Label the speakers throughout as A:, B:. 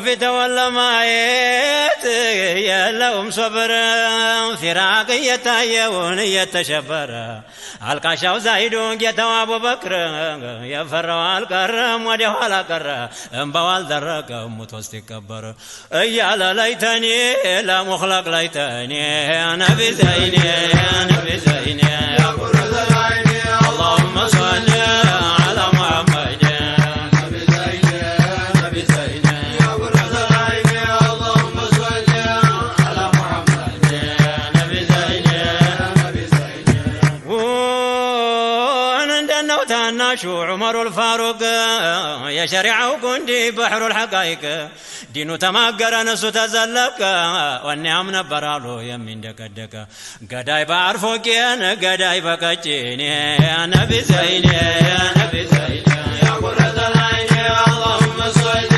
A: في تولى مايت يلوم صبر فراق يتايون يتشبر القاشاو زايدون يتوا أبو بكر يفروا الكرم وديه على كر انبوال درك متوستكبر يا ليتني لا مخلق ليتني أنا بزيني أنا بزيني يا قرة العين اللهم صل على محمد نبي زيني نبي زيني يا قرة العين اللهم صل على محمد نبي زيني نبي زيني وندنا وتناشو عمر الفاروق يا شريعة وكندي بحر الحقائق دينو تماغر نسو تزلق والنعم نبرالو يمين دكدك غداي بعرفوكين غداي بكچين يا نبي زين يا نبي زين يا قرة العين اللهم صل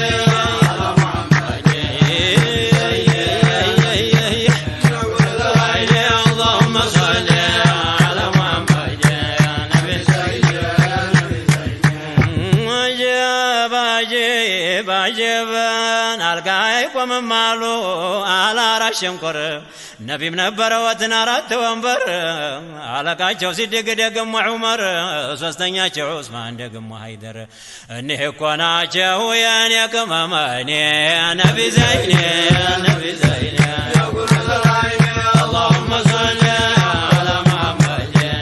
A: على محمد يا قرة العين اللهم صل على محمد يا نبي زين يا نبي زين عجب عجب عجب القايكم مالو على رشنكر نبي منبر وتنارات وانبر على قايچو صدق دقم عمر سستنياچو عثمان دقم حيدر اني كوناچو يعني كماماني نبي زين يا نبي زين يا قرة العين اللهم صل على محمد يا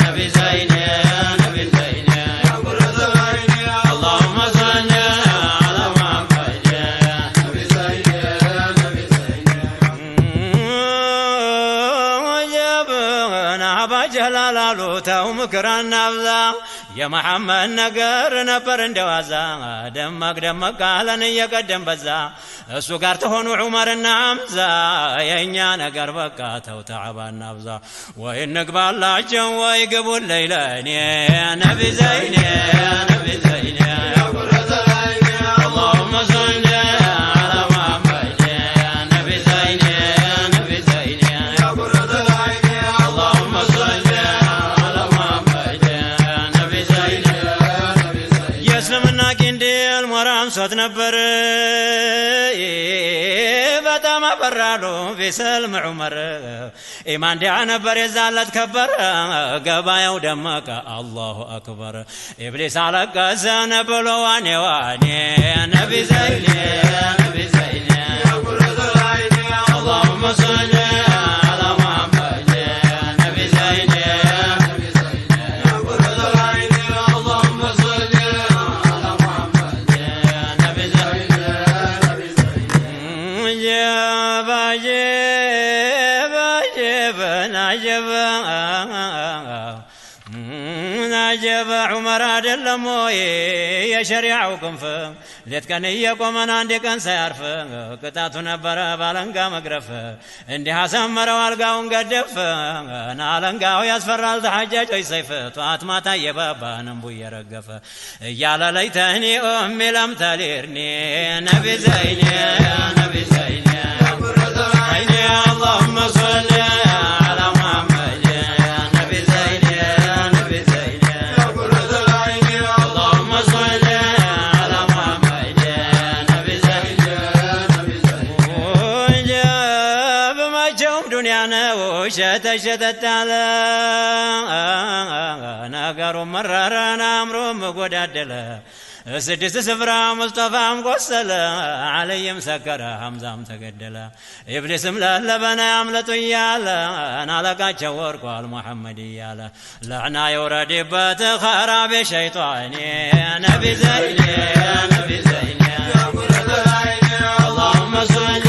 A: نبي زين يا نبي زين يا قرة العين اللهم صل على محمد يا نبي زين يا نبي زين وجبنا بجلالو تو مكران نبذا يا محمد نقر نبر اندوازا دمك دمك قالن يقدم بزا እሱ ጋር ተሆኑ ዑመርና ሐምዛ የኛ ነገር በቃ ተው ተዓባና አብዛ ወይ እንግባላቸው ወይ ግቡን ለይለኔ ነቢ ዘይኔ ነቢ ዘይኔ ያ ቁረተ ዐይኒ اللهم صل على محمد يا نبي زين يا نبي زين يا قرة العين اللهم صل على محمد يا نبي زين يا نبي زين يسلمنا كندي المرام صوت نبر بتام برالو في سلم عمر إيمان دعنا برزالت كبر قبايا ودمك الله أكبر إبليس على قزان بلواني واني نبي زين يا نبي زين يا قرة العين اللهم صل على محمد يا نبي زين يا نبي زين يا قرة العين اللهم صل على محمد يا نبي زين يا نبي زين جاب جاب جاب نجاب نجاب عمر دلموي يا شريعكم ف لتكن يقومن عندك ان سيعرف قطعت نبر بالنغا مغرف اندي حسن مرالغاون قدف انا لنغاو يسفرال تحجج سيف طات ماتا يبابا نبو يرغف يا ليتني امي لم تليرني نبي زين يا نبي زين يا قرة العين اللهم صل على محمد يا نبي زين يا نبي زين يا قرة العين اللهم صل على محمد يا نبي زين يا نبي زين وجاب ما جوم دنيانا وشت شتت على ناقر مررنا امرو مقددله سدس سفرا مصطفى مقصل عليهم سكر حمزام تقدل إبليس ملالبنا عملته يالا أنا لك جورك والمحمد يالا لعنا يورد بات خراب شيطاني نبي زين يا نبي زين يا قرة العين اللهم صل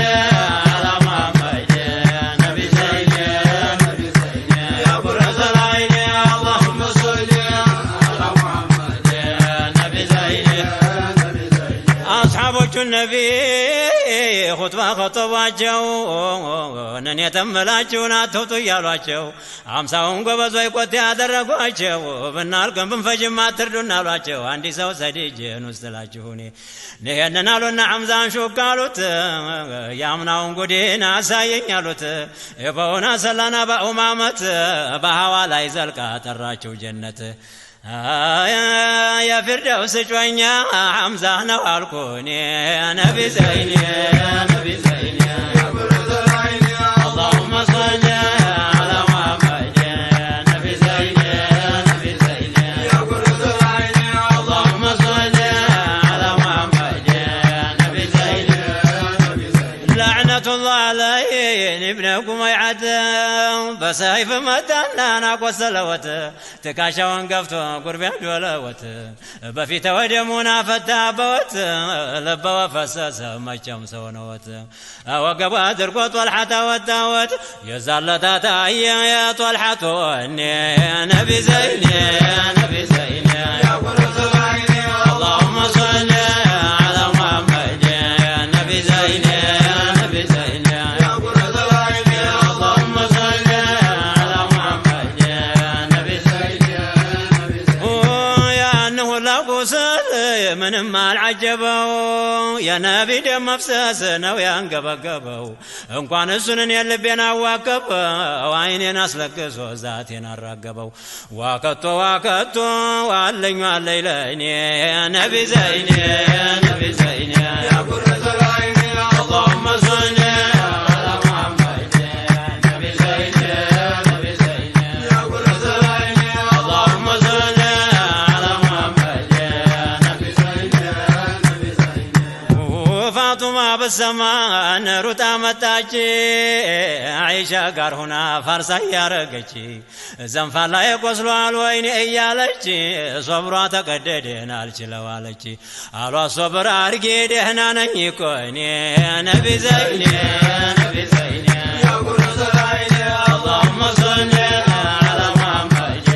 A: على محمد يا نبي زين يا نبي زين يا قرة العين اللهم صل على محمد يا نبي زين أصحاب النبي خطبة خطباቸው ነን የተመላችሁና አትውጡ እያሏቸው አምሳውን ጎበዝ ወይ ቆጥ ያደረጓቸው ብናልቅም ብንፈጅም አትርዱና አሏቸው አንዲ ሰው ሰዲጅን ውስጥላችሁኔ ነየነን አሉና ሐምዛን ሹካሉት ያምናውን ጉዴን አሳየኝ አሉት በሆነ ሰላና በኡማመት በሐዋ ላይ ዘልቃ ጠራቸው ጀነት يا فردوس جوانيا حمزة نوالكوني نبي زيني نبي زيني يا برد العين اللهم صل على محمد نبي زيني نبي زيني يا برد العين اللهم صل على محمد نبي زيني نبي زيني لعنة الله عليه ابنكم يعدم بسيف متنا ناقوس لوت تكاشون قفتو قربين دولوت بفيت ودمونا فتابوت لبوا فسس مجم سونوت وقبا درقوت والحتا والداوت يزالتا تايات والحتوني نبي زيني نبي زيني يا قرة العين اللهم صل على محمد نبي زيني نبي زيني يا قرة العين اللهم صل على محمد نبي زيني نبي زيني يا انه لا قصد من ما العجبوا يا نبي دم مفسس نو ينقبقبوا እንኳን እሱንን የልቤን አዋከበው አይኔን አስለቅሶ ዛቴን አራገበው ዋከቶ ዋከቶ ዋለኝ ዋለኝ ለእኔ ነቢ ዘይኔ ነቢ ዘይኔ ያ ቁረተ العين اللهم صل على محمد نبي زيني نبي زيني يا قرة العين اللهم صل على محمد نبي زيني نبي زيني فاطمة بالسمان روتا መጣች አይሻ ጋር ሆና ፋርሳ ያረገች ዘንፋ ላይ ቆስሏል ወይኔ እያለች ሶብሯ ተቀደደን አልችለው አለች አሏ ሶብር አርጌ ደህና ነኝ እኮ እኔ ነቢ ዘይኔ ነቢ ዘይኔ ያ ቁረተ العين اللهم صل على محمد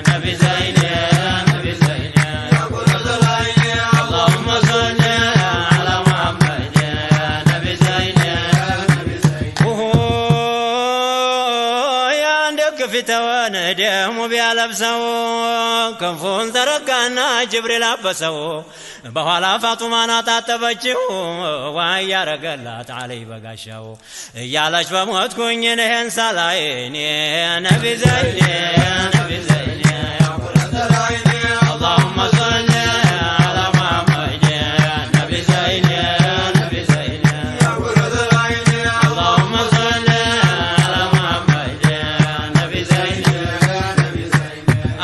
A: نبي زيني نبي زيني يا قرة العين اللهم صل على محمد نبي زيني ፊተወን ደሙ ቢያለብሰው ክንፉን ዘረጋና ጅብሪል አበሰው በኋላ ፋጡማን አጣጠበችው ዋይ ያረገላት አለይ በጋሻው እያለች በሞትኩኝ ይህን ሳላይ እኔ ነቢ ዘይኔ ነቢ ዘይኔ ያ ቁረተ العين اللهم صل على محمد نبي زيني نبي زيني يا قرة العين اللهم صل على محمد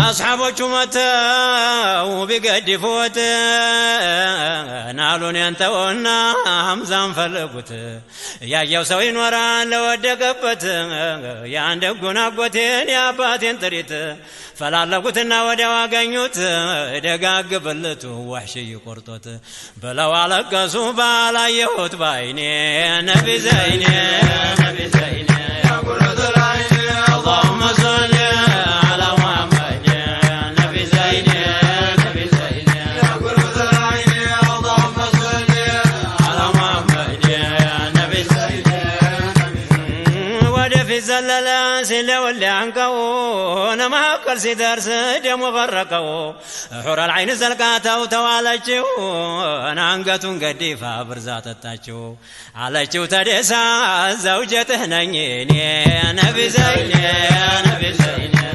A: أصحابك متوا بقدفوت نالون ينتونا همزان فلقوت يا يوسوين وران لو دقبت يا عندك قناقوتين يا باتين تريت فلا لقوتنا ودوا قنيوت دقاق بلتو وحشي قرطوت بلو على قصوبة لا يهوت بايني نبي زيني نبي زيني يا قرة العين اللهم صل على محمد نبي زيني نبي زيني يا قرة العين اللهم صل على محمد نبي زيني ودفي زللا سلو اللي عنكو نما كل سدرس دم غرقو حور العين زلقاتو توالجو انا انقتون قديفا برزات التاجو عليجو تدسا زوجته نيني نبي زيني نبي زيني